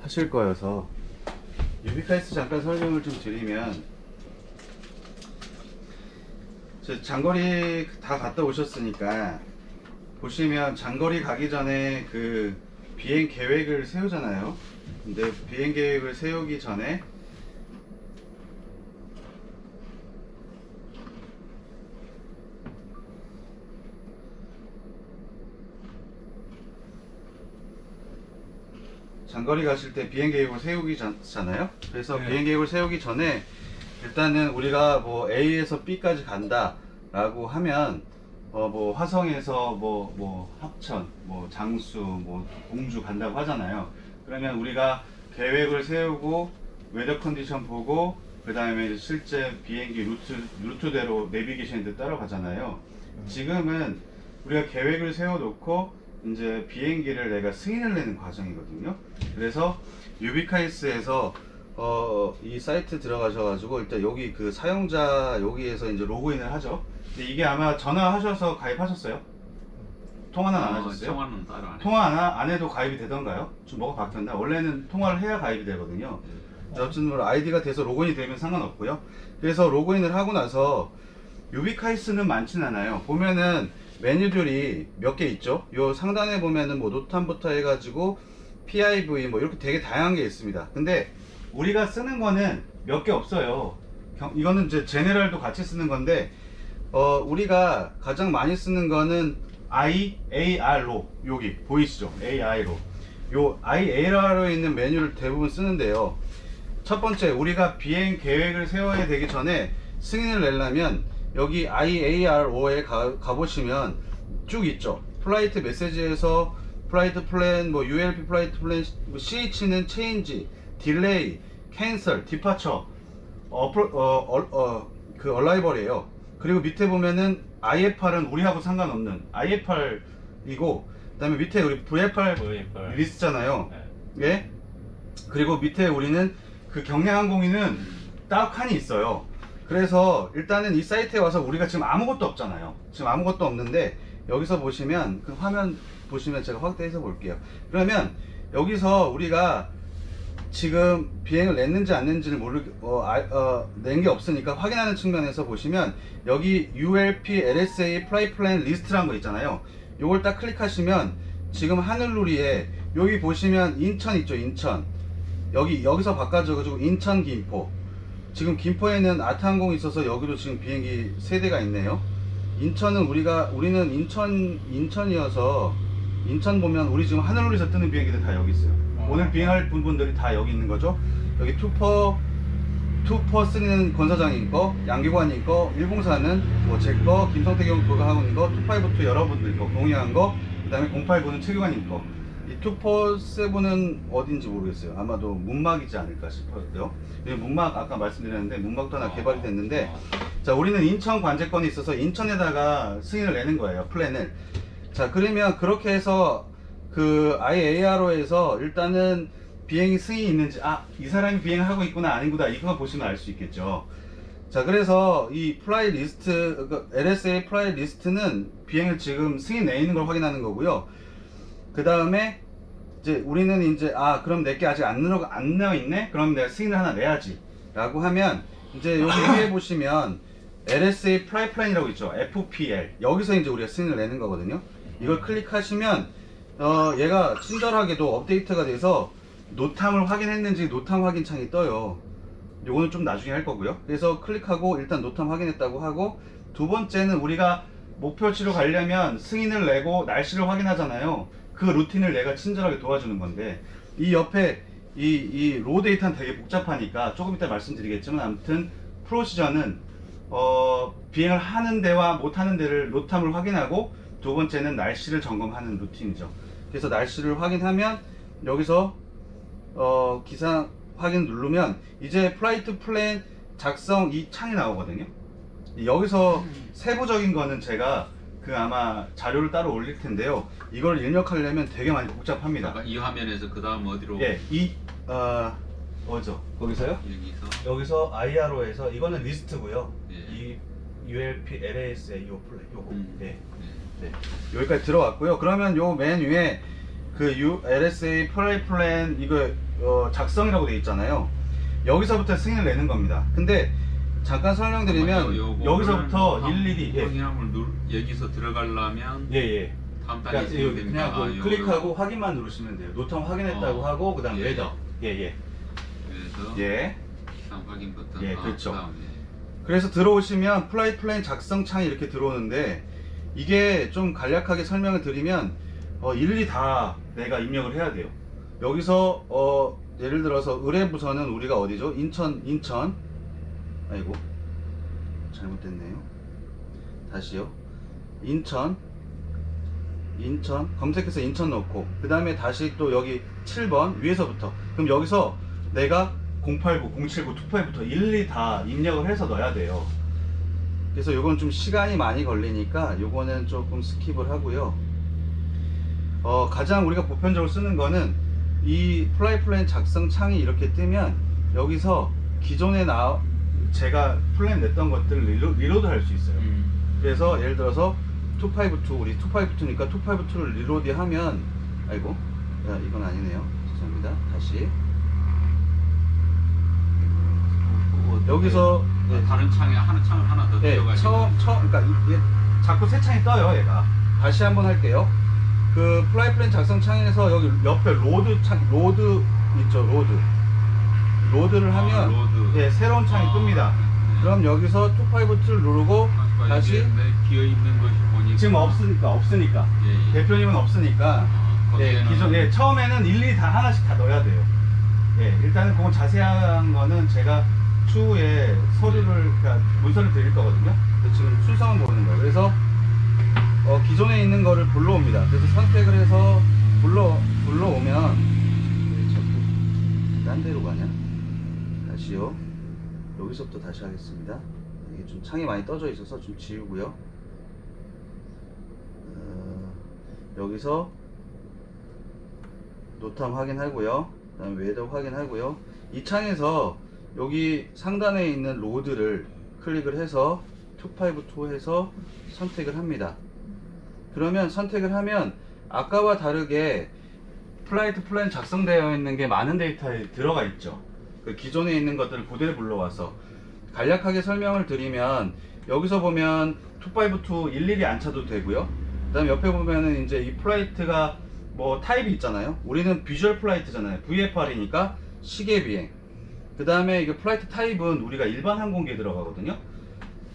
하실 거여서 유비카이스트 잠깐 설명을 좀 드리면, 장거리 다 갔다 오셨으니까 보시면 장거리 가기 전에 그 비행 계획을 세우잖아요. 근데 비행 계획을 세우기 전에 장거리 가실 때 비행 계획을 세우기 전잖아요. 그래서 네. 비행 계획을 세우기 전에 일단은 우리가 뭐 A에서 B까지 간다 라고 하면 뭐 화성에서 뭐 합천, 뭐 장수, 뭐 공주 간다고 하잖아요. 그러면 우리가 계획을 세우고 웨더 컨디션 보고 그 다음에 실제 비행기 루트대로 내비게이션들 따라가잖아요. 지금은 우리가 계획을 세워놓고 이제 비행기를 내가 승인을 내는 과정이거든요. 그래서 유비카이스에서 이 사이트 들어가셔가지고 일단 여기 그 사용자 여기에서 이제 로그인을 하죠. 근데 이게 아마 전화하셔서 가입하셨어요? 통화는 안 하셨어요? 통화는 따로 안 해요. 통화 안 해도 가입이 되던가요? 좀 뭐가 바뀌었나? 원래는 통화를 해야 가입이 되거든요. 어쨌든 아이디가 돼서 로그인이 되면 상관없고요. 그래서 로그인을 하고 나서 유비카이스는 많진 않아요. 보면은 메뉴들이 몇 개 있죠. 요 상단에 보면은 뭐 노탐부터 해가지고 PIV 뭐 이렇게 되게 다양한 게 있습니다. 근데 우리가 쓰는 거는 몇 개 없어요. 이거는 이제 제네럴도 같이 쓰는 건데 우리가 가장 많이 쓰는 거는 IAR로, 여기 보이시죠? AI로. 요 IAR로에 있는 메뉴를 대부분 쓰는데요. 첫 번째, 우리가 비행 계획을 세워야 되기 전에 승인을 내려면 여기 IARO에 가보시면 쭉 있죠. 플라이트 메시지에서 플라이트 플랜, 뭐 ULP 플라이트 플랜, CH는 체인지, 딜레이, 캔슬, 디파처, 그 얼라이벌이에요. 그리고 밑에 보면은 IFR은 우리하고 상관없는 IFR이고, 그 다음에 밑에 우리 VFR 리스트잖아요. 네. 예? 그리고 밑에 우리는 그 경량항공인은 딱 칸이 있어요. 그래서 일단은 이 사이트에 와서 우리가 지금 아무것도 없잖아요. 지금 아무것도 없는데 여기서 보시면 그 화면 보시면 제가 확대해서 볼게요. 그러면 여기서 우리가 지금 비행을 냈는지 안 냈는지를 낸 게 없으니까 확인하는 측면에서 보시면 여기 ULP LSA 플라이 플랜 리스트라는 거 있잖아요. 요걸 딱 클릭하시면 지금 하늘누리에 여기 보시면 인천 있죠. 인천 여기서 바꿔줘가지고 인천 김포, 지금 김포에는 아트항공이 있어서 여기도 지금 비행기 3대가 있네요. 인천은 우리는 인천이어서 인천 보면 우리 지금 하늘누리에서 뜨는 비행기들 다 여기 있어요. 오늘 비행할 분들이 다 여기 있는 거죠. 여기 투퍼 3는 권사장님 거, 양기관님 거, 104는 뭐 제 거, 김성태 경부가 하고 있는 거, 252 여러분들 거, 동의한 거, 그 다음에 089는 최규관님 거. 이 247은 어딘지 모르겠어요. 아마도 문막이지 않을까 싶어요. 문막 아까 말씀드렸는데 문막도 하나 개발이 됐는데, 자, 우리는 인천 관제권이 있어서 인천에다가 승인을 내는 거예요. 플랜을. 자, 그러면 그렇게 해서 그 IARO에서 일단은 비행이 승인이 있는지, 이 사람이 비행을 하고 있구나 아니구나, 이거 보시면 알 수 있겠죠. 자, 그래서 이 플라이 리스트, LSA 플라이 리스트는 비행을 지금 승인 내 있는 걸 확인하는 거고요. 그 다음에 이제 우리는 이제 그럼 내게 아직 안 나와 있네? 그럼 내가 승인을 하나 내야지 라고 하면, 이제 여기 위에 보시면 LSA 플라이 플랜이라고 있죠. FPL. 여기서 이제 우리가 승인을 내는 거거든요. 이걸 클릭하시면 얘가 친절하게도 업데이트가 돼서 노탐을 확인했는지 노탐 확인 창이 떠요. 요거는 좀 나중에 할 거고요. 그래서 클릭하고 일단 노탐 확인했다고 하고, 두 번째는 우리가 목표치로 가려면 승인을 내고 날씨를 확인하잖아요. 그 루틴을 내가 친절하게 도와주는 건데, 이 옆에 이 로 데이터는 되게 복잡하니까 조금 이따 말씀드리겠지만, 아무튼 프로시저는 비행을 하는 데와 못 하는 데를 노탐을 확인하고, 두 번째는 날씨를 점검하는 루틴이죠. 그래서 날씨를 확인하면 여기서 기상 확인 누르면 이제 플라이트 플랜 작성 이 창이 나오거든요. 여기서 세부적인 거는 제가 아마 자료를 따로 올릴 텐데요. 이걸 입력하려면 되게 많이 복잡합니다. 이 화면에서 그 다음 어디로? 예, 거기서요? 여기서 IRO에서 이거는 리스트고요. 예. 이 ULP LASA 요거 네. 여기까지 들어왔고요. 그러면 요 맨 위에 그 LSA 플레이 플랜 이거 작성이라고 돼 있잖아요. 여기서부터 승인을 내는 겁니다. 근데 잠깐 설명드리면 여기서부터 일일이 동의함을 여기서 들어가려면 예예. 다음 단계 진행됩니다. 그냥 클릭하고 확인만 누르시면 돼요. 노텀 확인했다고 하고 그다음 예. 웨더 예예. 그래서 예. 기상 확인 버튼. 예, 그렇죠. 그다음에 그래서 들어오시면 플라이 플랜 작성 창이 이렇게 들어오는데 이게 좀 간략하게 설명을 드리면 일일이 다 내가 입력을 해야 돼요. 여기서 예를 들어서 의뢰부서는 우리가 어디죠? 인천 아이고 잘못됐네요. 다시요. 인천 검색해서 인천 넣고 그 다음에 다시 또 여기 7번 위에서부터 그럼 여기서 내가 089, 079, 282부터 일일이 다 입력을 해서 넣어야 돼요. 그래서 요건 좀 시간이 많이 걸리니까 요거는 조금 스킵을 하고요. 가장 우리가 보편적으로 쓰는 거는 이 플라이 플랜 작성 창이 이렇게 뜨면 여기서 기존에 제가 플랜 냈던 것들을 리로드 할 수 있어요. 그래서 예를 들어서 252 우리 252니까 252를 리로드 하면 아이고 야, 이건 아니네요. 죄송합니다. 다시 여기서 다른 창에 창을 하나 더 들어가지고 그러니까 이게 자꾸 새 창이 떠요. 얘가 다시 한번 할게요. 그 플라이 플랜 작성 창에서 여기 옆에 로드 있죠. 로드를 하면 로드. 예, 새로운 창이 뜹니다. 네. 그럼 여기서 252를 누르고 다시 비어 있는 것이 보니까 지금 없으니까 예, 예. 대표님은 없으니까 거기에는 처음에는 일일이 다 하나씩 다 넣어야 돼요. 예, 일단은 그건 자세한 거는 제가 추후에 그러니까 문서를 드릴 거거든요. 근데 지금 순서만 모르는 거예요. 그래서 기존에 있는 거를 불러옵니다. 그래서 선택을 해서 불러오면 왜 자꾸 딴 데로 가냐? 다시요. 여기서부터 다시 하겠습니다. 이게 좀 창이 많이 떠져 있어서 좀 지우고요. 여기서 노탐 확인하고요. 그 다음에 웨더 확인하고요. 이 창에서 여기 상단에 있는 로드를 클릭을 해서 252 해서 선택을 합니다. 그러면 선택을 하면 아까와 다르게 플라이트 플랜 작성되어 있는 게 많은 데이터에 들어가 있죠. 그 기존에 있는 것들을 그대로 불러와서 간략하게 설명을 드리면 여기서 보면 252 일일이 안 쳐도 되고요. 그 다음에 옆에 보면은 이제 이 플라이트가 뭐 타입이 있잖아요. 우리는 비주얼 플라이트잖아요. VFR이니까 시계 비행. 그 다음에 이게 플라이트 타입은 우리가 일반 항공기에 들어가거든요.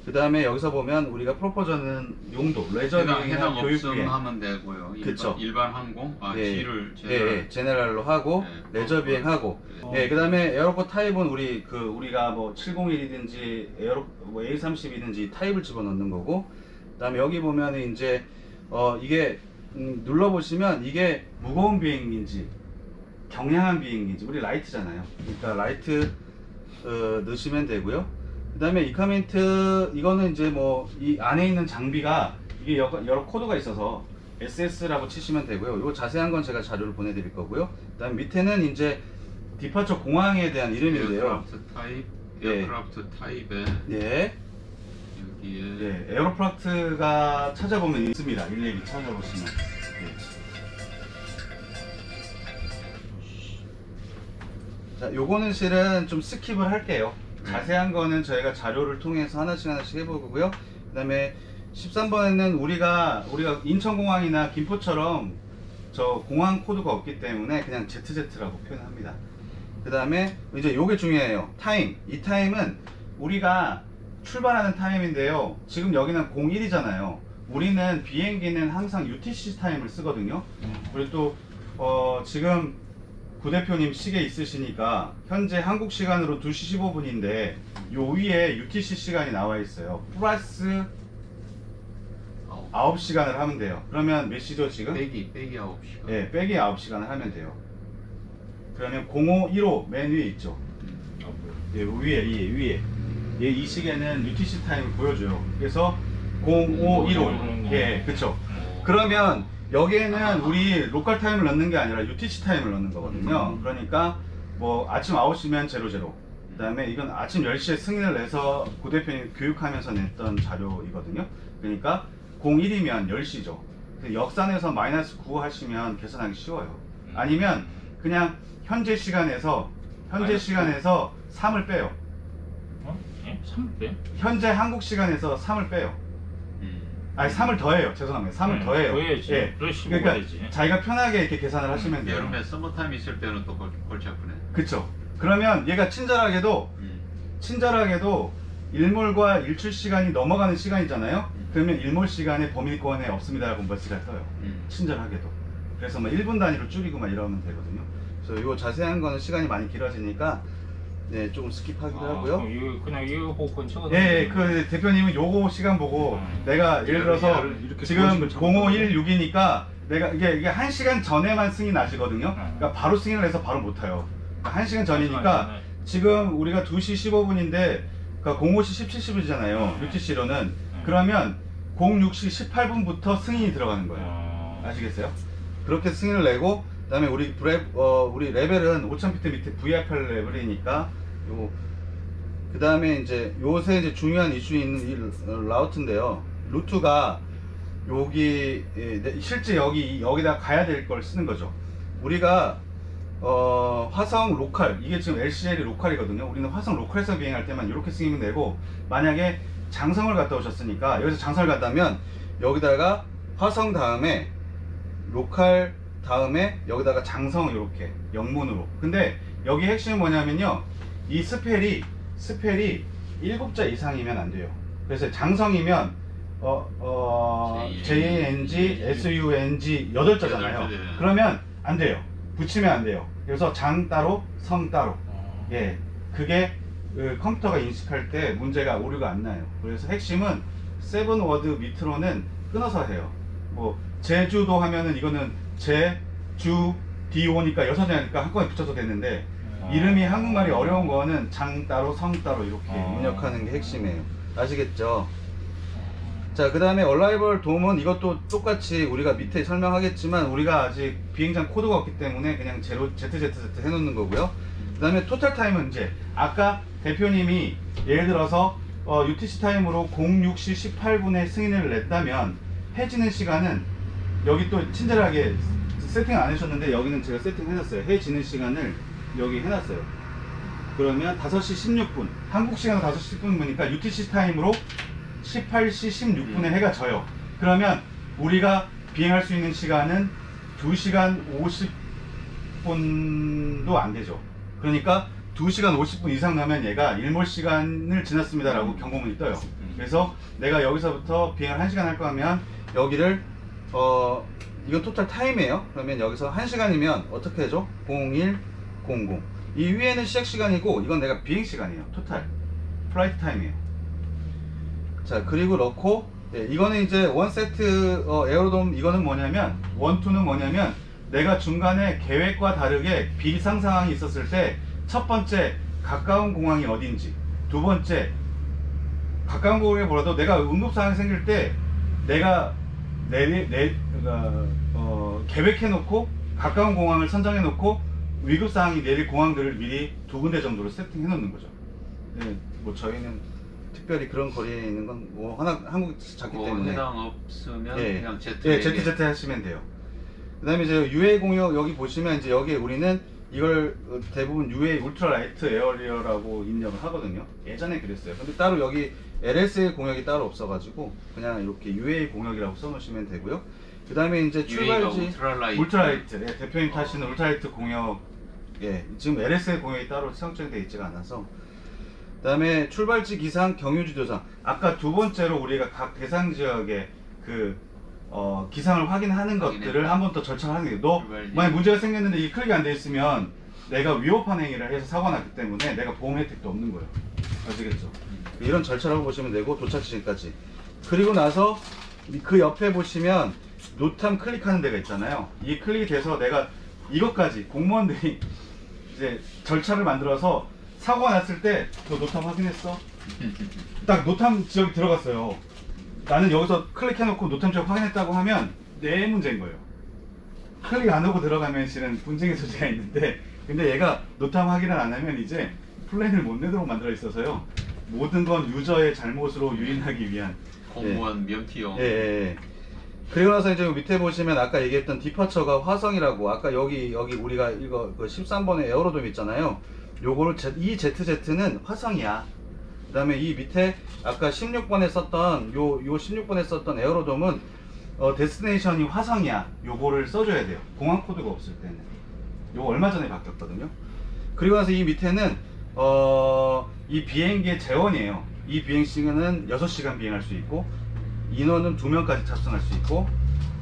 그 다음에 여기서 보면 우리가 프로포저는 용도, 레저 비행이나 교육 비행 하면 되고요. 일반 항공, G를 제네럴로 하고 레저 비행하고. 그 다음에 에어로포 타입은 우리가 뭐 701이든지 뭐 A30이든지 타입을 집어넣는 거고. 그 다음에 여기 보면 이제 이게 눌러보시면 이게 무거운 비행인지 경량한 비행인지 우리 라이트잖아요. 그러니까 라이트 넣으시면 되고요. 그 다음에 이카멘트 이거는 이제 뭐 이 안에 있는 장비가 이게 여러 코드가 있어서 SS라고 치시면 되고요. 이거 자세한 건 제가 자료를 보내드릴 거고요. 그 다음 밑에는 이제 디파처 공항에 대한 이름인데요. 에어크래프트 타입에 여기에 에어로프락트가 찾아보면 있습니다. 일일이 찾아보시면. 자, 요거는 실은 좀 스킵을 할게요. 자세한 거는 저희가 자료를 통해서 하나씩 해보고요. 그 다음에 13번에는 우리가 인천공항이나 김포처럼 저 공항 코드가 없기 때문에 그냥 ZZ라고 표현합니다. 그 다음에 이제 요게 중요해요. 타임. 이 타임은 우리가 출발하는 타임인데요. 지금 여기는 01이잖아요. 우리는 비행기는 항상 UTC 타임을 쓰거든요. 그리고 또 지금 구대표님 시계 있으시니까 현재 한국 시간으로 2시 15분인데 요 위에 UTC 시간이 나와 있어요. 플러스 9시간을 하면 돼요. 그러면 몇 시죠 지금? 빼기 9시간. 네, 빼기 9시간을 하면 돼요. 그러면 0515 맨 위에 있죠. 위에 이 시계는 UTC 타임을 보여줘요. 그래서 0515 그쵸. 그러면 여기에는 우리 로컬 타임을 넣는 게 아니라 UTC 타임을 넣는 거거든요. 그러니까 뭐 아침 9시면 00. 그 다음에 이건 아침 10시에 승인을 내서 고 대표님 교육하면서 냈던 자료이거든요. 그러니까 01이면 10시죠. 그 역산해서 마이너스 9 하시면 계산하기 쉬워요. 아니면 그냥 현재 시간에서 3을 빼요. 어? 예? 3을 빼? 현재 한국 시간에서 3을 빼요. 아니 3을 더해요. 죄송합니다. 3을 더해요. 더해야지. 예. 그러시 그러니까 되지. 자기가 편하게 이렇게 계산을 하시면 돼요. 여름에 서머타임 있을 때는 또 골치 아프네. 그쵸. 그러면 얘가 친절하게도 일몰과 일출 시간이 넘어가는 시간이잖아요. 그러면 일몰 시간에 범위권에 없습니다라고 버스가 떠요. 친절하게도. 그래서 뭐 1분 단위로 줄이고 막 이러면 되거든요. 그래서 이거 자세한 거는 시간이 많이 길어지니까 네, 조금 스킵하기도 하고요. 그럼 이거 그냥 이거 보고 근처가. 예, 그 대표님은 요거 시간 보고 내가 예를 들어서 이렇게 지금 보시면 0516이니까 내가 이게 1시간 전에만 승인 나시거든요. 그러니까 바로 승인을 해서 바로 못 타요. 그러니까 1시간 전이니까 지금 우리가 2시 15분인데 그러니까 05시 17, 10이잖아요. UTC로는. 그러면 06시 18분부터 승인이 들어가는 거예요. 아시겠어요? 그렇게 승인을 내고 그다음에 우리 레벨은 5000피트 밑에 VRP 레벨이니까 그다음에 이제 요새 이제 중요한 이슈 있는 이 라우트인데요. 루트가 여기 실제 여기다 가야 될 걸 쓰는 거죠. 우리가 화성 로컬, 이게 지금 LCL이 로컬이거든요. 우리는 화성 로컬에서 비행할 때만 이렇게 쓰면 되고, 만약에 장성을 갔다 오셨으니까 여기서 장성을 갔다면 여기다가 화성 다음에 로컬 다음에 여기다가 장성 이렇게 영문으로. 근데 여기 핵심이 뭐냐면요, 이 스펠이 7자 이상이면 안 돼요. 그래서 장성이면 JANG, SUNG 8자잖아요. 그러면 안 돼요. 붙이면 안 돼요. 그래서 장 따로 성 따로. 예, 그게 컴퓨터가 인식할 때 문제가 오류가 안 나요. 그래서 핵심은 7워드 밑으로는 끊어서 해요. 뭐 제주도 하면은 이거는 제주 DO니까 6자니까 한꺼번에 붙여서 됐는데, 이름이 한국말이 어려운 거는 장 따로 성 따로 이렇게 입력하는 게 핵심이에요. 아시겠죠? 자, 그 다음에 얼라이벌 돔은 이것도 똑같이 우리가 밑에 설명하겠지만 우리가 아직 비행장 코드가 없기 때문에 그냥 ZZZ 해놓는 거고요. 그 다음에 토탈 타임은 이제 아까 대표님이 예를 들어서 UTC 타임으로 06시 18분에 승인을 냈다면 해지는 시간은 여기 또 친절하게 세팅 안 해주셨는데 여기는 제가 세팅 해놨어요. 해지는 시간을 여기 해놨어요. 그러면 5시 16분, 한국 시간은 5시 10분이니까 UTC 타임으로 18시 16분에 해가 져요. 그러면 우리가 비행할 수 있는 시간은 2시간 50분도 안 되죠. 그러니까 2시간 50분 이상 나면 얘가 일몰 시간을 지났습니다 라고 경고문이 떠요. 그래서 내가 여기서부터 비행을 1시간 할 거면 여기를 이건 토탈 타임이에요. 그러면 여기서 1시간이면 어떻게 해줘? 0100. 이 위에는 시작 시간이고 이건 내가 비행 시간이에요. 토탈 플라이트 타임이에요. 자, 그리고 넣고, 이거는 이제 원 세트 에어로돔. 이거는 뭐냐면 원투는 뭐냐면 내가 중간에 계획과 다르게 비상 상황이 있었을 때 첫 번째 가까운 공항이 어딘지, 두 번째 가까운 공항에 몰라도 내가 응급 상황이 생길 때 내가 계획해 놓고 가까운 공항을 선정해 놓고 위급 상황이 내릴 공항들을 미리 2군데 정도로 세팅해 놓는 거죠. 네, 뭐 저희는 특별히 그런 거리에 있는 건 뭐 한국 작기 때문에 해당 없으면 그냥 Z. 예, ZZ 하시면 돼요. 그 다음에 이제 UA 공역 여기 보시면 이제 여기 우리는 이걸 대부분 UA 울트라 라이트 에어리어라고 입력을 하거든요. 예전에 그랬어요. 근데 따로 여기 LSA 공역이 따로 없어가지고 그냥 이렇게 UA 공역이라고 써놓으시면 되고요. 그 다음에 이제 출발지 울트라라이트. 예, 대표님 타시는 울트라라이트 공역. 예, 지금 LSA 공역이 따로 설정되어 있지가 않아서. 그 다음에 출발지 기상 경유지 도상. 아까 두 번째로 우리가 각 대상 지역의 기상을 확인하는 것들을 한 번 더 절차를 하는 게, 너 만약 문제가 생겼는데 이게 클릭이 안 돼 있으면 내가 위협한 행위를 해서 사고가 났기 때문에 내가 보험 혜택도 없는 거예요. 아시겠죠? 이런 절차라고 보시면 되고, 도착 지점까지. 그리고 나서 그 옆에 보시면 노탐 클릭하는 데가 있잖아요. 이 클릭이 돼서 내가 이것까지 공무원들이 이제 절차를 만들어서 사고가 났을 때 너 노탐 확인했어? 딱 노탐 지역이 들어갔어요. 나는 여기서 클릭해놓고 노탐 지역 확인했다고 하면 내 문제인 거예요. 클릭 안 하고 들어가면 실은 분쟁의 소지가 있는데, 근데 얘가 노탐 확인을 안 하면 이제 플랜을 못 내도록 만들어 있어서요. 모든 건 유저의 잘못으로 유인하기 위한 공무원 면피용. 예. 그리고 나서 이제 밑에 보시면 아까 얘기했던 디파처가 화성이라고, 아까 여기 우리가 이거 그 13번에 에어로돔 있잖아요. 요거를 이 ZZ는 화성이야. 그 다음에 이 밑에 아까 16번에 썼던 요 16번에 썼던 에어로돔은 데스티네이션이 화성이야. 요거를 써줘야 돼요. 공항 코드가 없을 때는. 요거 얼마 전에 바뀌었거든요. 그리고 나서 이 밑에는 이 비행기의 재원이에요. 이 비행 시간은 6시간 비행할 수 있고, 인원은 2명까지 탑승할 수 있고,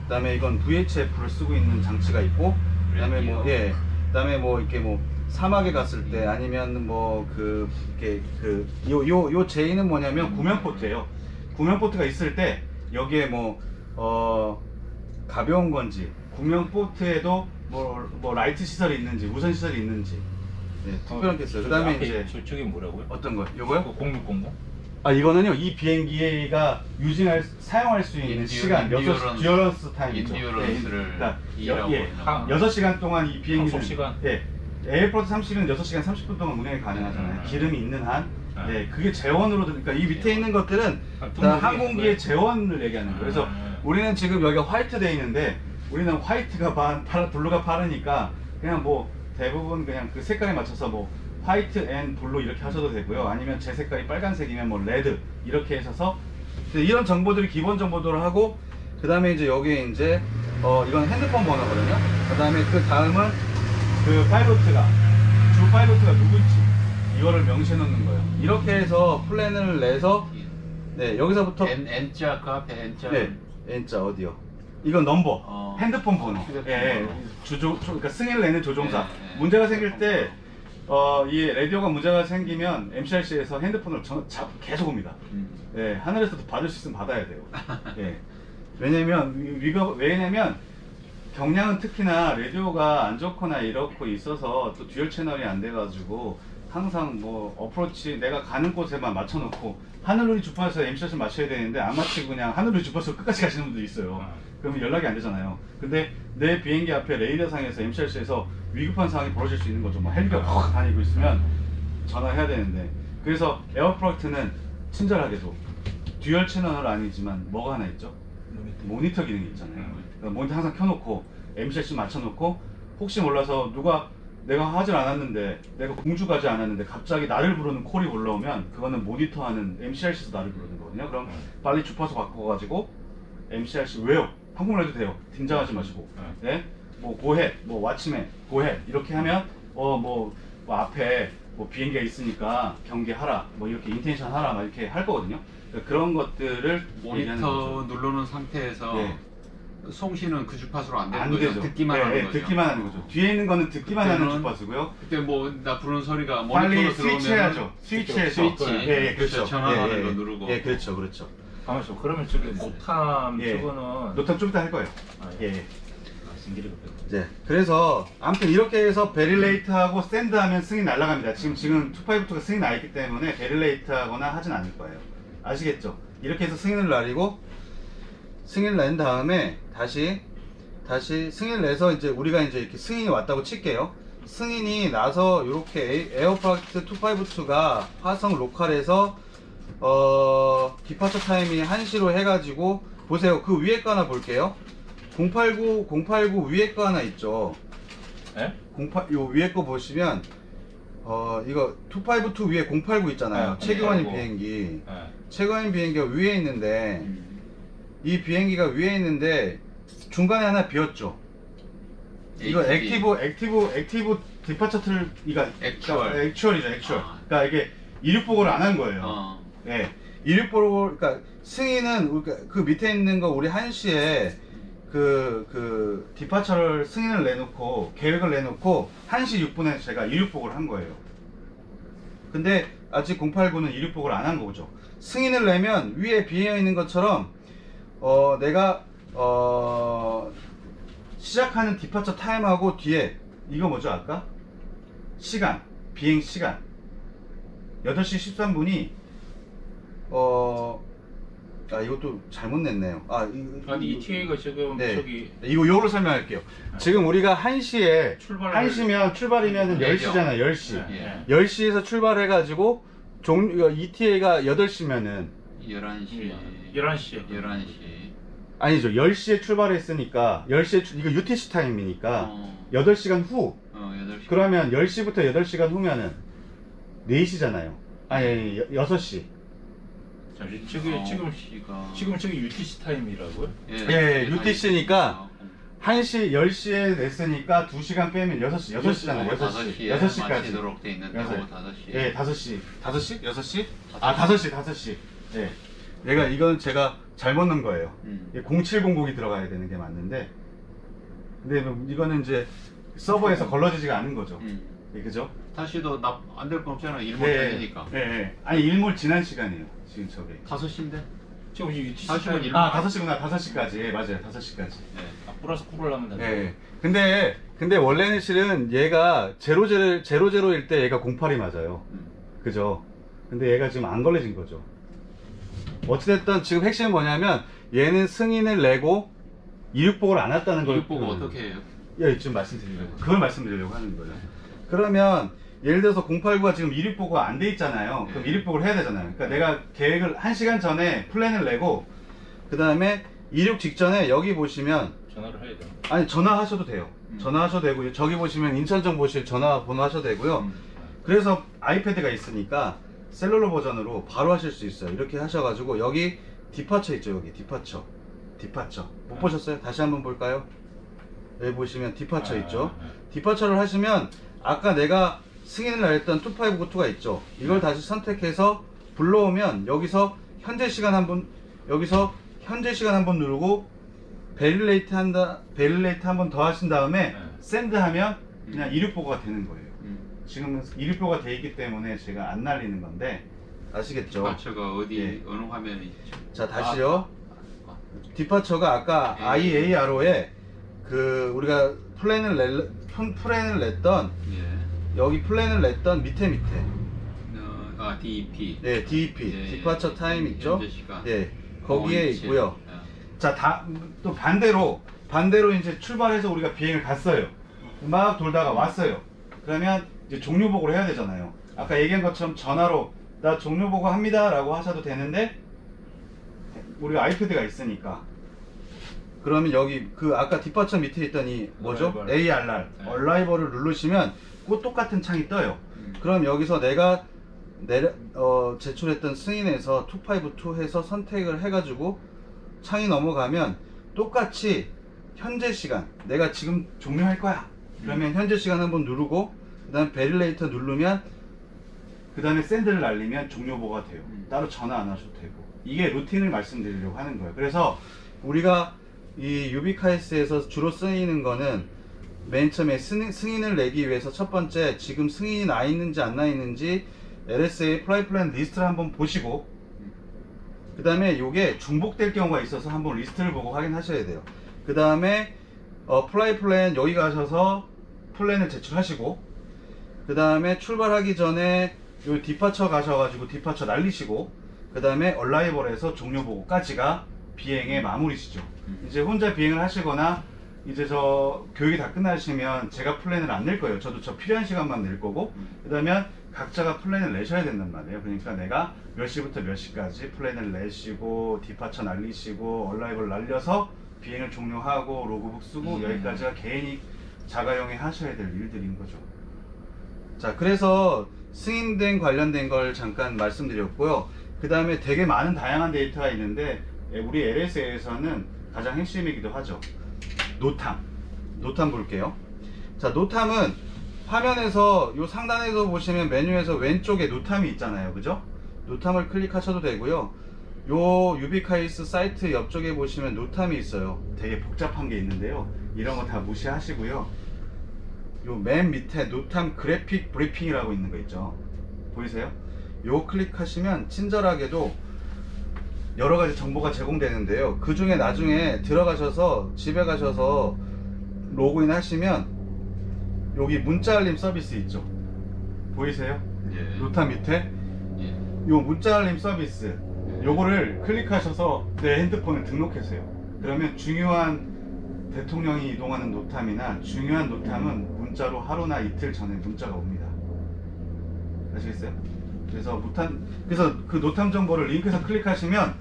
그 다음에 이건 VHF를 쓰고 있는 장치가 있고, 그 다음에 뭐, 예, 그 다음에 뭐, 이렇게 뭐, 사막에 갔을 때, 아니면 뭐, 이렇게, 요 J는 뭐냐면, 구명 포트예요. 구명 포트가 있을 때, 여기에 뭐, 가벼운 건지, 구명 포트에도 뭐, 라이트 시설이 있는지, 우선 시설이 있는지, 네, 특별한 게 있어요. 그 다음에 이제, 저기 뭐라고요? 어떤 거? 요거요? 0600? 아, 이거는요, 이 비행기가 사용할 수 있는 시간, 듀어런스 타임이죠. 인듀어런스를 그러니까 6시간 동안 이 비행기를, 항속 시간? 예, 에어포트 30은 6시간 30분 동안 운행이 가능하잖아요. 기름이 있는 한. 네, 그게 재원으로, 그러니까 이 밑에 있는 것들은 다 항공기의 재원을 얘기하는 거예요. 그래서 우리는 지금 여기가 화이트 돼 있는데, 우리는 화이트가 블루가 파르니까, 그냥 뭐, 대부분 그냥 그 색깔에 맞춰서 뭐, 화이트 앤 블루 이렇게 하셔도 되고요. 아니면 제 색깔이 빨간색이면 뭐 레드 이렇게 하셔서, 이런 정보들이 기본 정보들을 하고, 그 다음에 이제 여기에 이제 이건 핸드폰 번호거든요. 그 다음에 그 다음은 그 주 파일로트가 누구인지 이거를 명시해 놓는 거예요. 이렇게 해서 플랜을 내서, 네, 여기서부터 N자 그 앞에 N자. 네, N자 어디요? 이건 넘버, 핸드폰 번호. 예, 그러니까 승인을 내는 조종사. 문제가 생길 때, 이 라디오가 문제가 생기면 MCRC에서 핸드폰을 계속 옵니다. 예, 하늘에서도 받을 수 있으면 받아야 돼요. 예. 왜냐면 경량은 특히나 라디오가 안 좋거나 이렇고 있어서 또 듀얼 채널이 안 돼가지고 항상 뭐 어프로치 내가 가는 곳에만 맞춰놓고, 하늘놀이 주파수에 MCRC 맞춰야 되는데 안 맞추고 그냥 하늘놀이 주파수 끝까지 가시는 분도 있어요. 그러면 연락이 안 되잖아요. 근데 내 비행기 앞에 레이더 상에서 MCRC에서 위급한 상황이 벌어질 수 있는 거죠. 뭐 헬기가 확 다니고 있으면 전화해야 되는데, 그래서 에어프로트는 친절하게도 듀얼 채널은 아니지만 뭐가 하나 있죠? 모니터 기능이 있잖아요. 그러니까 모니터 항상 켜놓고 MCRC 맞춰놓고, 혹시 몰라서 내가 하질 않았는데, 내가 공주 가지 않았는데 갑자기 나를 부르는 콜이 올라오면 그거는 모니터하는 MCRC에서 나를 부르는 거거든요. 그럼 빨리 주파수 바꿔가지고 MCRC 왜요? 한국말 해도 돼요. 긴장하지 마시고, 네? 뭐 고해, 뭐 와치맨 고해 이렇게 하면 뭐 앞에 뭐 비행기가 있으니까 경계하라, 뭐 이렇게 인텐션 하라, 막 이렇게 할 거거든요. 그러니까 그런 것들을 모니터 누르는 상태에서 송신은 그 주파수로 안 되는 거죠. 되죠. 듣기만 하는 거죠. 듣기만 하는 거죠. 뒤에 있는 거는 듣기만 하는 주파수고요. 그때 뭐 나 부르는 소리가 빨리 모니터로 들어오면 스위치해야죠. 스위치해서 그렇죠. 전환하는 거 누르고. 예, 그렇죠. 가만있어. 그러면 저기 노탐 저거는 노탐 좀 이따 할 거예요. 예. 신기리가 네, 그래서 아무튼 이렇게 해서 베릴레이트하고 샌드하면 승인 날아갑니다. 지금 252가 승인 나 있기 때문에 베릴레이트하거나 하진 않을 거예요. 아시겠죠? 이렇게 해서 승인을 낸 다음에 다시 승인을 내서 이제 우리가 이제 이렇게 승인이 왔다고 칠게요. 승인이 나서 이렇게 에어프락트 252가 화성 로컬에서 디파처 타임이 1시로 해가지고, 보세요. 그 위에 거 하나 볼게요. 089 위에 거 하나 있죠. 예? 요 위에 거 보시면 이거 252 위에 089 있잖아요. 최경환 비행기. 최경환 비행기가 위에 있는데, 이 비행기가 위에 있는데 중간에 하나 비었죠. 이거 액티브 디파처 틀, 이거 액추얼이죠. 그러니까 이게 이륙 보고를 안 한 거예요. 네, 이륙 보고, 그러니까 승인은 그 밑에 있는 거 우리 1시에 그 디파처를 승인을 내놓고 계획을 내놓고 1시 6분에 제가 이륙 보고를 한 거예요. 근데 아직 089는 이륙 보고를 안 한 거죠. 승인을 내면 위에 비어 있는 것처럼 내가 시작하는 디파처 타임하고 뒤에 이거 뭐죠 아까? 시간, 비행 시간 8시 13분이 이것도 잘못 냈네요. 아니 ETA가 지금 저기 요거를 설명할게요. 지금 우리가 1시에 1시면 출발이면 10시잖아요. 10시. 10시에서 출발해가지고 ETA가 8시면은 11시. 아니죠. 10시에 출발했으니까 10시에 이거 UTC 타임이니까 8시간 후. 8시. 그러면 10시부터 8시간 후면은 4시잖아요. 아니 6시. 잠시 시가 지금 저기 UTC 타임이라고요? 예, UTC니까 1시 10시에 냈으니까 2시간 빼면 6시잖아요. 5시에 6시까지. 마치도록 돼 있는데 5시에. 예, 5시. 5시? 6시? 아, 5시. 예. 이건 제가 잘못 넣은 거예요. 0700이 들어가야 되는 게 맞는데. 근데 이거는 이제 서버에서 걸러지지가 않은 거죠. 예, 그죠? 다시도 안 될 건 없잖아. 일몰 네. 전이니까. 예, 예. 아니, 일몰 지난 시간이에요. 지금 저게. 5시인데? 지금 UTC 다시 타임. 뭐 아, 5시구나. 5시까지. 예, 맞아요. 5시까지. 플러스 9를 하면 된다. 예. 근데 원래는 실은 얘가 00일 때 얘가 08이 맞아요. 그죠? 근데 얘가 지금 안 걸려진 거죠. 어찌됐든 지금 핵심은 뭐냐면 얘는 승인을 내고 이륙복을 안 왔다는 걸. 이륙 보고 어떻게 해요? 예, 지금 그걸 말씀드리려고 하는 거예요. 그러면 예를 들어서 089가 지금 이륙보고가 안 돼 있잖아요. 그럼 이륙보고를 해야 되잖아요. 그러니까 내가 계획을 1시간 전에 플랜을 내고 그 다음에 이륙 직전에 여기 보시면 전화를 해야 돼요. 아니 전화하셔도 돼요. 전화하셔도 되고 저기 보시면 인천정보실 전화번호 하셔도 되고요. 그래서 아이패드가 있으니까 셀룰러 버전으로 바로 하실 수 있어요. 이렇게 하셔가지고 여기 디파처 있죠. 여기 디파처 못 보셨어요? 다시 한번 볼까요? 여기 보시면 디파처 있죠. 디파처를 하시면 아까 내가 승인을 날렸던 2592가 있죠. 이걸 다시 선택해서 불러오면 여기서 현재 시간 한번 누르고 베릴레이트 한 번 더 하신 다음에 샌드 하면 그냥 이륙보고가 되는 거예요. 지금은 이륙보고가 돼 있기 때문에 제가 안 날리는 건데 아시겠죠? 디파처가 어디 예. 어느 화면에 있죠? 자 다시요. 디파처가 아까 IARO에 그 우리가 플랜을 냈던 여기 플랜을 냈던 밑에 DEP. 네, DEP 디파처 타임 있죠? 현재 시간. 네, 거기에 있고요. 자, 또 반대로 이제 출발해서 우리가 비행을 갔어요. 막 돌다가 왔어요. 그러면 이제 종료보고를 해야 되잖아요. 아까 얘기한 것처럼 전화로 나 종료보고 합니다 라고 하셔도 되는데 우리가 아이패드가 있으니까 그러면 여기 그 아까 디파처 밑에 있던 이 뭐죠? ARR 얼라이벌을 누르시면 그 똑같은 창이 떠요. 그럼 여기서 내가 제출했던 승인에서 252 해서 선택을 해가지고 창이 넘어가면 똑같이 현재 시간 내가 지금 종료할 거야. 그러면 현재 시간 한번 누르고 그 다음에 베릴레이터 누르면 그 다음에 샌드를 날리면 종료보고가 돼요. 따로 전화 안 하셔도 되고 이게 루틴을 말씀드리려고 하는 거예요. 그래서 우리가 이 유비카이스에서 주로 쓰이는 거는 맨 처음에 승인을 내기 위해서 첫 번째 지금 승인이 나 있는지 안 나 있는지 LSA 플라이 플랜 리스트를 한번 보시고 그 다음에 이게 중복될 경우가 있어서 한번 리스트를 보고 확인하셔야 돼요. 그 다음에 플라이 플랜 여기 가셔서 플랜을 제출하시고 그 다음에 출발하기 전에 요 디파처 가셔가지고 디파처 날리시고 그 다음에 얼라이벌에서 종료보고까지가 비행의 마무리시죠. 이제 혼자 비행을 하시거나 이제 저 교육이 다 끝나시면 제가 플랜을 안 낼 거예요. 저도 저 필요한 시간만 낼 거고 그 다음에 각자가 플랜을 내셔야 된단 말이에요. 그러니까 내가 몇 시부터 몇 시까지 플랜을 내시고 디파처 날리시고 얼라이벌 날려서 비행을 종료하고 로그북 쓰고 여기까지가 개인이 자가용에 하셔야 될 일들인 거죠. 자, 그래서 승인된 관련된 걸 잠깐 말씀드렸고요. 그 다음에 되게 많은 다양한 데이터가 있는데 우리 LSA에서는 가장 핵심이기도 하죠. 노탐 볼게요. 자, 노탐은 화면에서 요 상단에서 보시면 메뉴에서 왼쪽에 노탐이 있잖아요. 그죠? 노탐을 클릭하셔도 되고요. 요 유비카이스 사이트 옆쪽에 보시면 노탐이 있어요. 되게 복잡한 게 있는데요. 이런 거 다 무시하시고요. 요 맨 밑에 노탐 그래픽 브리핑이라고 있는 거 있죠. 보이세요? 요 클릭하시면 친절하게도 여러 가지 정보가 제공되는데요. 그 중에 나중에 들어가셔서 집에 가셔서 로그인 하시면 여기 문자 알림 서비스 있죠. 보이세요? 예. 노탐 밑에 예. 요 문자 알림 서비스 요거를 클릭하셔서 내 핸드폰에 등록하세요. 그러면 중요한 대통령이 이동하는 노탐이나 중요한 노탐은 문자로 하루나 이틀 전에 문자가 옵니다. 아시겠어요? 그래서 그 노탐 정보를 링크에서 클릭하시면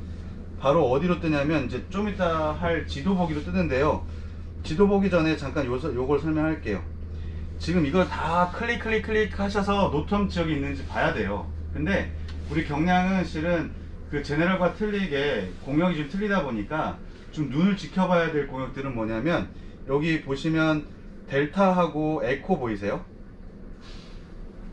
바로 어디로 뜨냐면 이제 좀 이따 할 지도 보기로 뜨는데요. 지도 보기 전에 잠깐 요걸 설명할게요. 지금 이걸 다 클릭 하셔서 노텀 지역이 있는지 봐야 돼요. 근데 우리 경량은 실은 그 제네럴과 틀리게 공역이 좀 틀리다 보니까 좀 눈을 지켜봐야 될 공역들은 뭐냐면, 여기 보시면 델타하고 에코 보이세요?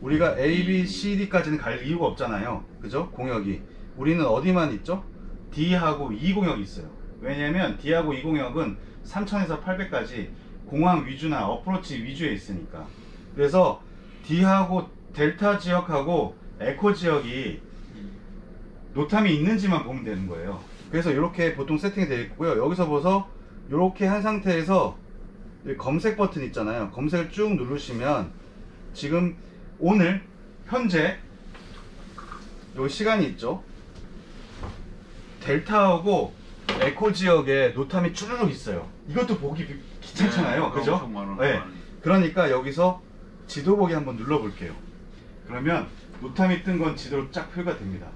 우리가 A, B, C, D까지는 갈 이유가 없잖아요. 그죠? 공역이. 우리는 어디만 있죠? D하고 E 공역이 있어요. 왜냐면 D하고 E 공역은 3000에서 800까지 공항 위주나 어프로치 위주에 있으니까. 그래서 D하고 델타 지역하고 에코 지역이 노탐이 있는지만 보면 되는 거예요. 그래서 이렇게 보통 세팅이 되어 있고요. 여기서 보서 이렇게 한 상태에서 검색 버튼 있잖아요. 검색을 쭉 누르시면 지금 오늘 현재 요 시간이 있죠. 델타하고 에코 지역에 노탐이 추르륵 있어요. 이것도 보기 귀찮잖아요. 네, 그죠? 엄청 많아요. 네. 그러니까 여기서 지도 보기 한번 눌러 볼게요. 그러면 노탐이 뜬 건 지도로 쫙 표가 됩니다.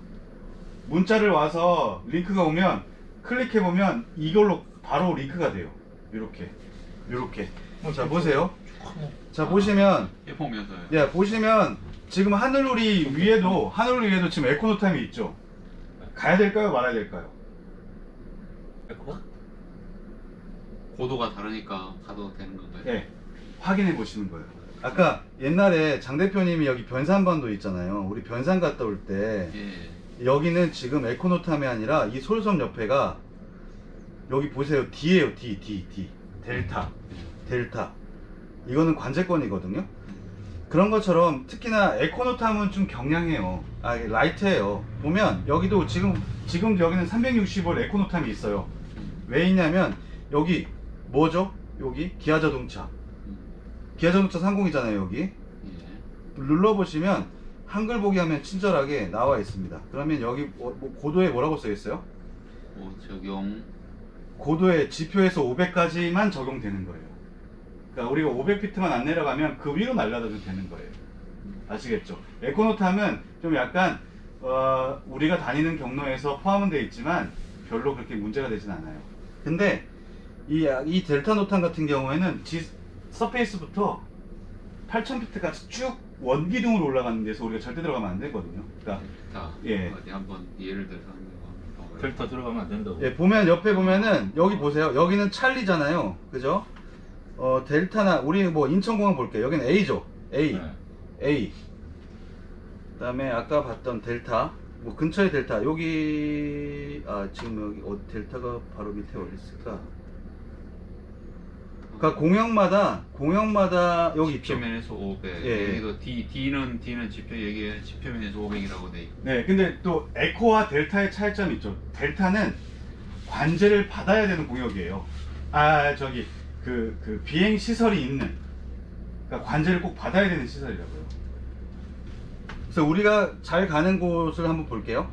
문자를 와서 링크가 오면 클릭해 보면 이걸로 바로 링크가 돼요. 이렇게 자 보세요. 자 보시면 해보면서요. 예, 보시면 지금 하늘우리 위에도 지금 에코 노탐이 있죠. 가야 될까요, 말아야 될까요? 에코? 고도가 다르니까 가도 되는 건가요? 예, 확인해 보시는 거예요. 아까 옛날에 장 대표님이 여기 변산반도 있잖아요. 우리 변산 갔다 올 때 예. 여기는 지금 에코 노탐이 아니라 이 솔섬 옆에가 여기 보세요. D예요. D. 델타. 이거는 관제권이거든요. 그런 것처럼 특히나 에코노탐은 좀 경량해요. 라이트해요. 보면 여기도 지금 여기는 360월 에코노탐이 있어요. 왜 있냐면 여기 뭐죠? 여기 기아자동차 30이잖아요. 여기 예. 눌러보시면 한글 보기 하면 친절하게 나와 있습니다. 그러면 여기 고도에 뭐라고 써 있어요? 적용. 고도에 지표에서 500까지만 적용되는 거예요. 그러니까 우리가 500피트만 안 내려가면 그 위로 날아다녀도 되는 거예요. 아시겠죠? 에코노탐은 좀 약간 우리가 다니는 경로에서 포함은 되어 있지만 별로 그렇게 문제가 되진 않아요. 근데 이 델타 노탐 같은 경우에는 서페이스부터 8000피트까지 쭉 원기둥으로 올라가는 데서 우리가 절대 들어가면 안 되거든요. 그러니까 자, 예. 어디 한번 예를 들어서 한번 델타 들어가면 안 된다고. 예, 보면 옆에 보면은 여기 보세요. 여기는 찰리잖아요. 그죠? 델타나 우리 뭐 인천공항 볼게요. 여기는 A죠. A. 네. A. 그다음에 아까 봤던 델타. 뭐 근처에 델타. 여기 지금 여기 델타가 바로 밑에 어디 있을까? 그러니까 공역마다 여기 있죠. 지표면에서 500. 예. 여기도 D는 지표 얘기에 지표면에서 500이라고 돼 있고. 네, 근데 또 에코와 델타의 차이점이 있죠. 델타는 관제를 받아야 되는 공역이에요. 그 비행 시설이 있는, 그러니까 관제를 꼭 받아야 되는 시설이라고요. 그래서 우리가 잘 가는 곳을 한번 볼게요.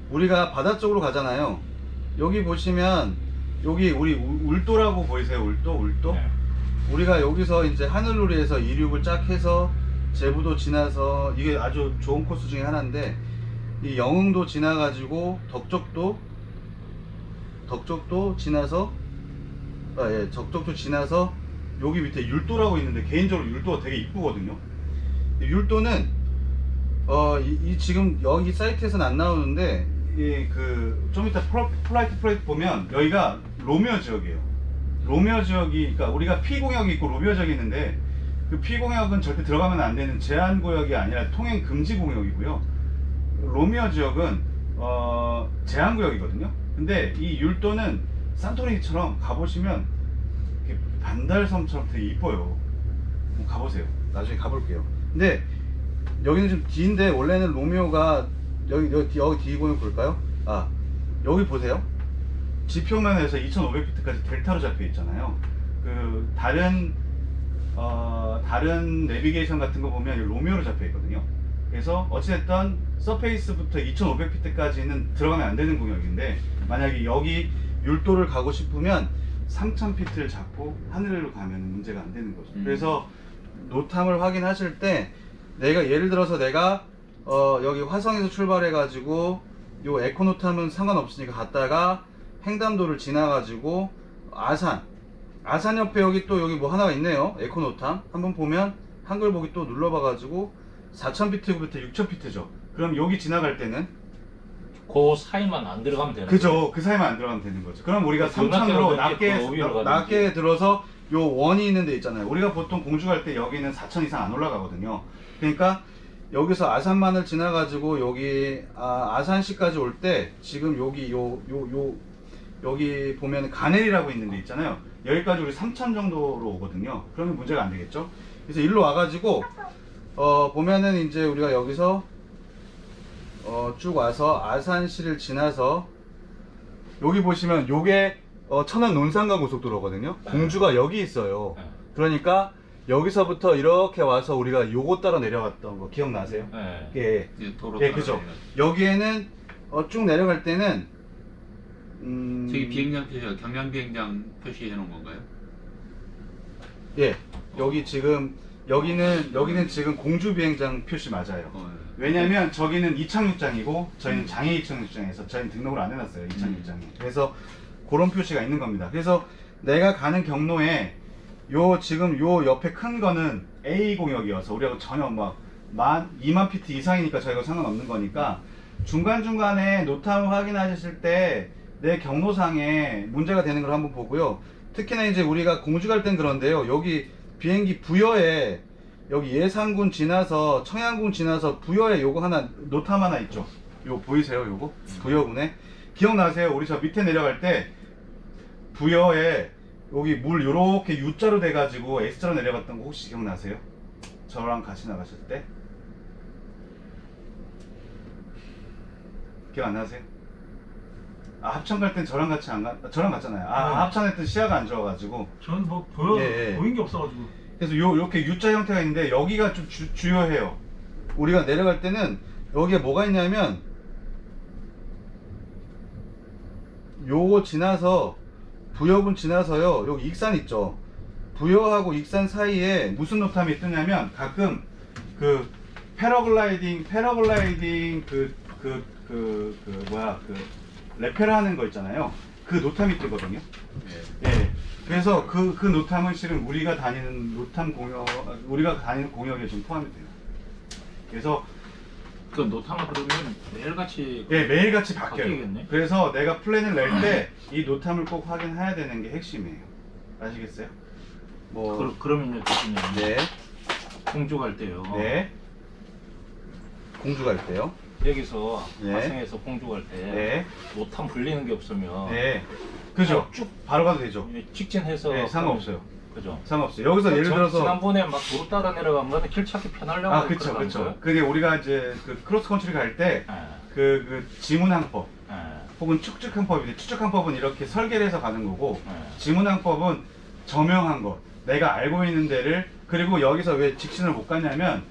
우리가 바다 쪽으로 가잖아요. 여기 보시면 여기 우리 울도라고 보이세요? 울도? 네. 우리가 여기서 이제 하늘놀이에서 이륙을 쫙 해서 제부도 지나서, 이게 아주 좋은 코스 중에 하나인데, 이 영흥도 지나가지고 덕적도 지나서 덕적도 지나서 여기 밑에 율도라고 있는데, 개인적으로 율도가 되게 이쁘거든요. 율도는 지금 여기 사이트에서는 안 나오는데, 좀 이따 플라이트 보면 여기가 로미오 지역이에요. 로미오 지역이, 그러니까 우리가 P 공역이 있고 로미오 지역이 있는데, 그 P 공역은 절대 들어가면 안 되는 제한 구역이 아니라 통행 금지 공역이고요. 로미오 지역은 제한 구역이거든요. 근데 이 율도는 산토리니처럼 가보시면 이렇게 반달섬처럼 되게 이뻐요. 한번 가보세요. 나중에 가볼게요. 근데 여기는 좀 D인데, 원래는 로미오가 여기 D 공역 볼까요? 여기 보세요. 지표면에서 2500피트까지 델타로 잡혀 있잖아요. 그 다른 내비게이션 같은 거 보면 로미오로 잡혀 있거든요. 그래서 어찌됐든 서페이스부터 2500피트까지는 들어가면 안 되는 공역인데, 만약에 여기 율도를 가고 싶으면 3000피트를 잡고 하늘로 가면 문제가 안 되는 거죠. 그래서 노탐을 확인하실 때, 예를 들어서 내가 여기 화성에서 출발해 가지고 요 에코노탐은 상관없으니까 갔다가 횡담도를 지나가지고 아산 옆에 여기 또 여기 뭐 하나가 있네요. 에코노탐 한번 보면 한글 보기 또 눌러봐가지고 4000피트부터 6000피트죠. 그럼 여기 지나갈 때는 그 사이만 안 들어가면 되는 그죠. 그 사이만 안 들어가면 되는 거죠. 그럼 우리가 그 3000으로 낮게 가든지. 낮게 들어서 요 원이 있는 데 있잖아요. 우리가 보통 공주 갈 때 여기는 4000 이상 안 올라가거든요. 그러니까 여기서 아산만을 지나가지고 여기 아산시까지 올 때 지금 여기 여기 보면 가넬이라고 있는 데 있잖아요. 여기까지 우리 3000 정도로 오거든요. 그러면 문제가 안 되겠죠. 그래서 일로 와가지고 보면은 이제 우리가 여기서 쭉 와서 아산시를 지나서 여기 보시면 요게 천안 논산간 고속도로거든요. 공주가 여기 있어요. 그러니까 여기서부터 이렇게 와서 우리가 요거 따라 내려갔던 거 기억나세요? 네. 예, 이제 도로 예, 그죠. 여기에는 쭉 내려갈 때는 저기 비행장 표시가 경량 비행장 표시해 놓은 건가요? 예, 여기 지금 여기는 지금 공주 비행장 표시 맞아요. 왜냐면 저기는 이착륙장이고 저희는 장애 이착륙장에서 저희는 등록을 안 해놨어요. 이착륙장에. 그래서 그런 표시가 있는 겁니다. 그래서 내가 가는 경로에 지금 요 옆에 큰 거는 A 공역이어서 우리하고 전혀 막 2만 피트 이상이니까 저희가 상관없는 거니까 중간중간에 노탐을 확인하셨을 때 내 경로상에 문제가 되는 걸 한번 보고요. 특히나 이제 우리가 공주 갈 땐 그런데요. 여기 비행기 부여에 여기 예산군 지나서 청양군 지나서 부여에 요거 하나 노탐 하나 있죠. 요거 보이세요? 요거 부여군에 기억나세요? 우리 저 밑에 내려갈 때 부여에 여기 물 요렇게 U자로 돼가지고 S자로 내려갔던 거 혹시 기억나세요? 저랑 같이 나가실 때 기억 안 나세요? 합천 갈 땐 저랑 같이 저랑 갔잖아요. 합천할 땐 시야가 안 좋아가지고 저는 뭐 보인 게 없어가지고. 그래서 이렇게 U자 형태가 있는데 여기가 좀 주요해요. 우리가 내려갈 때는 여기에 뭐가 있냐면 요거 지나서 부여군 지나서요. 여기 익산 있죠. 부여하고 익산 사이에 무슨 노탐이 뜨냐면 가끔 그 패러글라이딩 레페라 하는 거 있잖아요. 그 노탐이 뜨거든요. 예. 그래서 그 노탐은 실은 우리가 다니는 공역에 좀 포함이 돼요. 그래서 그 노탐은 그러면 매일같이 예, 매일같이 바뀌어요. 바뀌겠네? 그래서 내가 플랜을 낼 때 이 노탐을 꼭 확인해야 되는 게 핵심이에요. 아시겠어요? 뭐 그러면요 대표님 네. 공주 갈 때요. 네. 공주 갈 때요. 여기서 네. 화성에서 공주 갈 때 네. 노탐 불리는 게 없으면 네. 그죠? 쭉 바로 가도 되죠. 직진해서 네, 상관없어요. 그죠? 상관없어요. 여기서 예를 들어서 지난번에 막 도로 따라 내려가면 길 찾기 편하려고 그쵸, 그쵸. 그게 우리가 이제 그 크로스 컨트리 갈 때 그 지문항법 혹은 축적항법인데 축적항법은 이렇게 설계를 해서 가는 거고 지문항법은 점영한 것, 내가 알고 있는 데를. 그리고 여기서 왜 직진을 못 가냐면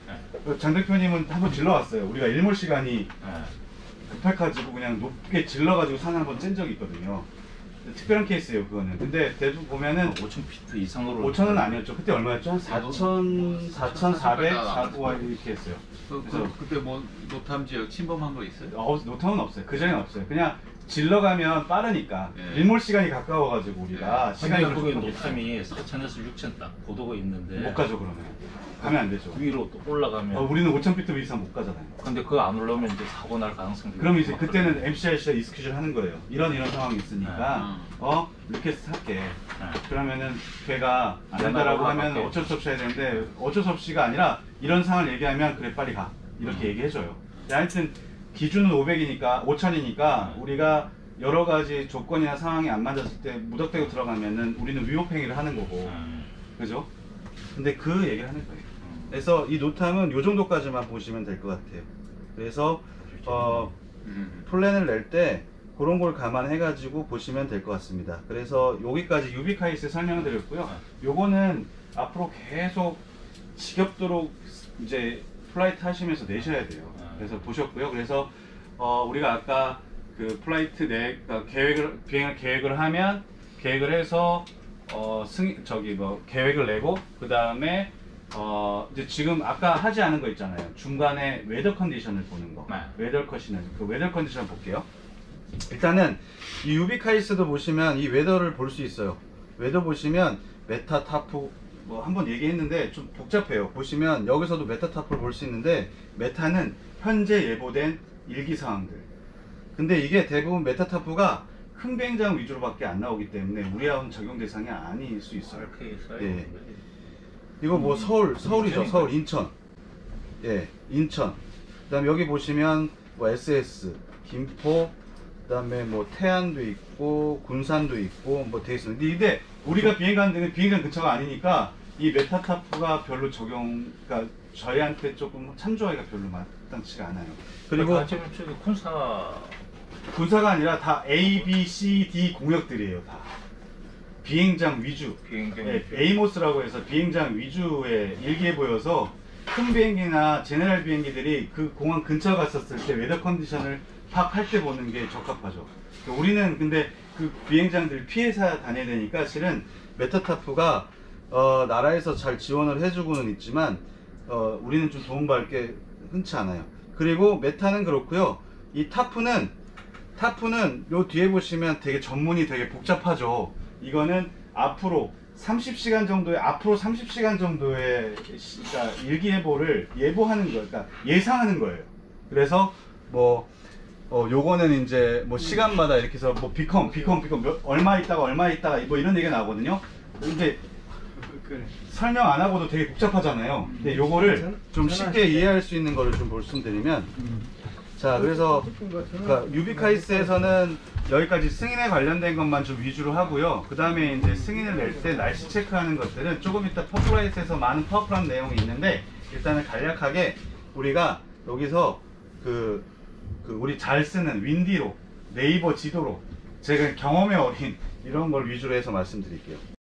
장 대표님은 한번 질러왔어요. 우리가 일몰 시간이 급해가지고 그냥 높게 질러가지고 산 한번 찐 적이 있거든요. 특별한 케이스예요 그거는. 근데 대부분 보면은 5,000피트 이상으로 5,000은 아니었죠. 그때 얼마였죠? 4,400, 4,900 이렇게 했어요. 그래서 그때 뭐 노탐 지역 침범한 거 있어요? 노탐은 없어요. 그전에는 없어요. 그냥 질러가면 빠르니까. 예. 일몰 시간이 가까워가지고 우리가 시간이 근데 그게 좀 노탐이 4,000에서 6,000 딱 고도가 있는데 못 가죠. 그러면 가면 안 되죠. 위로 또 올라가면 우리는 5,000피트 이상 못 가잖아요. 근데 그거 안 올라오면 이제 사고 날 가능성이 그럼 이제 그때는 MCRC가 이스큐즈를 하는 거예요. 이런 상황이 있으니까 리퀘스트 할게. 그러면은 걔가 안 된다라고 하면 어쩔 수 없이 해야 되는데 어쩔 수 없이가 아니라 이런 상황을 얘기하면 그래 빨리 가 이렇게 얘기해줘요. 하여튼 기준은 500이니까 5,000이니까 우리가 여러 가지 조건이나 상황이 안 맞았을 때 무턱대고 들어가면은 우리는 위법행위를 하는 거고 그죠? 근데 그 얘기를 하는 거예요. 그래서 이 노탐은 요 정도까지만 보시면 될 것 같아요. 그래서 플랜을 낼 때 그런 걸 감안해 가지고 보시면 될 것 같습니다. 그래서 여기까지 유비카이스 설명을 드렸고요. 요거는 앞으로 계속 지겹도록 이제 플라이트 하시면서 내셔야 돼요. 그래서 보셨고요. 그래서 우리가 아까 그 플라이트 비행을 계획을 하면 계획을 해서 계획을 내고 그 다음에 이제 지금 아까 하지 않은 거 있잖아요. 중간에 웨더 컨디션을 보는 거. 네. 웨더 컨디션, 그 웨더 컨디션 볼게요. 일단은 이 유비카이스도 보시면 이 웨더를 볼 수 있어요. 웨더 보시면 메타 타프 뭐 한번 얘기했는데 좀 복잡해요. 보시면 여기서도 메타 타프를 볼 수 있는데 메타는 현재 예보된 일기 상황들. 근데 이게 대부분 메타 타프가 큰 비행장 위주로밖에 안 나오기 때문에 우리하고는 적용 대상이 아닐 수 있어요. 이렇게 있어요. 예. 이거 뭐 서울이죠. 서울, 인천. 예, 인천. 그다음 여기 보시면 뭐 SS, 김포, 그다음에 뭐 태안도 있고 군산도 있고 뭐 돼 있습니다. 근데 우리가 비행 가는 데는 비행장 근처가 아니니까 이 메타타프가 별로 그러니까 저희한테 조금 참조하기가 별로 마땅치가 않아요. 그리고 지금 저기 군사가 아니라 다 A, B, C, D 공역들이에요. 다 비행장 위주. 비행장 네, 에이모스라고 해서 비행장 위주의 일기예보여서 큰 비행기나 제네랄 비행기들이 그 공항 근처 갔었을 때 웨더 컨디션을 파악할 때 보는 게 적합하죠. 우리는 근데 그 비행장들 피해서 다녀야 되니까 실은 메타타프가 나라에서 잘 지원을 해주고는 있지만 우리는 좀 도움받을 게 흔치 않아요. 그리고 메타는 그렇고요. 이 타프는 요 뒤에 보시면 되게 전문이 되게 복잡하죠. 이거는 앞으로 30시간 정도의 그러니까 일기예보를 예보하는 거예요. 그러니까 예상하는 거예요. 그래서 뭐 요거는 이제 뭐 시간마다 이렇게 해서 뭐 비컴 얼마 있다가 뭐 이런 얘기가 나오거든요. 근데 설명 안 하고도 되게 복잡하잖아요. 근데 요거를 좀 쉽게 이해할 수 있는 거를 좀 말씀드리면, 자, 그래서 그러니까 유비카이스에서는 여기까지 승인에 관련된 것만 좀 위주로 하고요. 그 다음에 이제 승인을 낼 때 날씨 체크하는 것들은 조금 이따 퍼플라이트에서 많은 퍼플한 내용이 있는데, 일단은 간략하게 우리가 여기서 우리 잘 쓰는 윈디로, 네이버 지도로, 제가 경험에 어린 이런 걸 위주로 해서 말씀드릴게요.